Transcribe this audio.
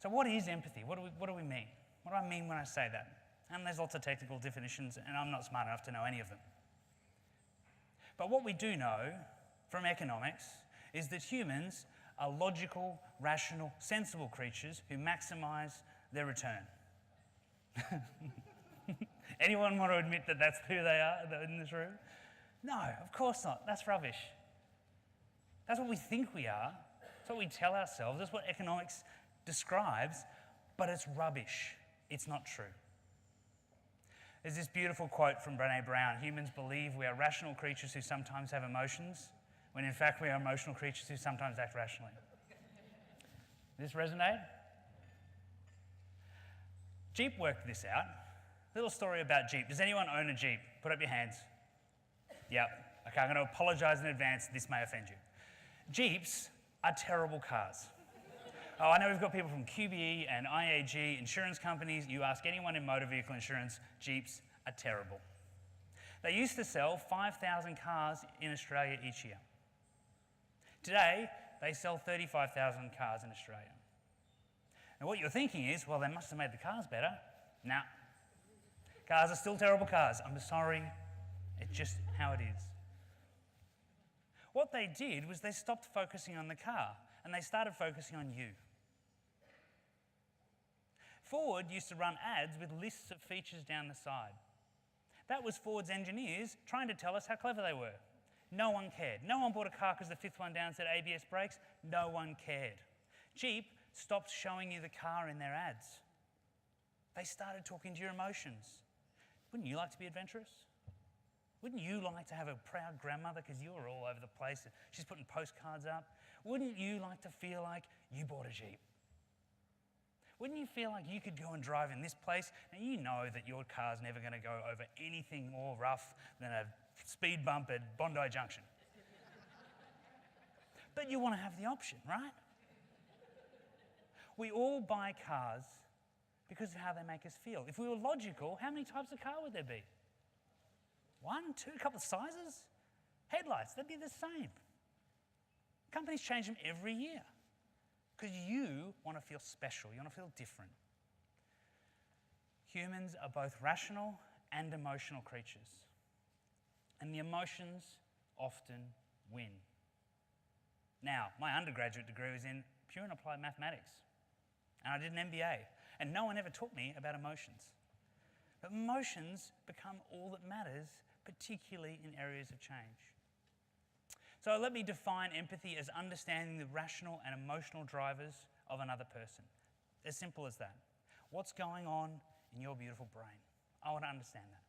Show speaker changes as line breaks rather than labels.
So what is empathy? What do we mean? What do I mean when I say that? And there's lots of technical definitions, and I'm not smart enough to know any of them. But what we do know from economics is that humans are logical, rational, sensible creatures who maximise their return. Anyone want to admit that that's who they are in this room? No, of course not. That's rubbish. That's what we think we are. That's what we tell ourselves. That's what economics describes, but it's rubbish. It's not true. There's this beautiful quote from Brené Brown: humans believe we are rational creatures who sometimes have emotions, when in fact we are emotional creatures who sometimes act rationally. Does this resonate? Jeep worked this out. Little story about Jeep. Does anyone own a Jeep? Put up your hands. Yep. Okay, I'm going to apologise in advance. This may offend you. Jeeps are terrible cars. Oh, I know we've got people from QBE and IAG, insurance companies. You ask anyone in motor vehicle insurance, Jeeps are terrible. They used to sell 5,000 cars in Australia each year. Today, they sell 35,000 cars in Australia. And what you're thinking is, well, they must have made the cars better. Nah. Cars are still terrible cars. I'm sorry. It's just how it is. What they did was they stopped focusing on the car and they started focusing on you. Ford used to run ads with lists of features down the side. That was Ford's engineers trying to tell us how clever they were. No one cared. No one bought a car because the fifth one down said ABS brakes. No one cared. Jeep stopped showing you the car in their ads. They started talking to your emotions. Wouldn't you like to be adventurous? Wouldn't you like to have a proud grandmother because you were all over the place? She's putting postcards up. Wouldn't you like to feel like you bought a Jeep? Wouldn't you feel like you could go and drive in this place? Now you know that your car's never going to go over anything more rough than a speed bump at Bondi Junction. But you want to have the option, right? We all buy cars because of how they make us feel. If we were logical, how many types of car would there be? One, two, a couple of sizes? Headlights, they'd be the same. Companies change them every year because you want to feel special, you want to feel different. Humans are both rational and emotional creatures, and the emotions often win. Now, my undergraduate degree was in pure and applied mathematics, and I did an MBA, and no one ever taught me about emotions. But emotions become all that matters, particularly in areas of change. So let me define empathy as understanding the rational and emotional drivers of another person. As simple as that. What's going on in your beautiful brain? I want to understand that.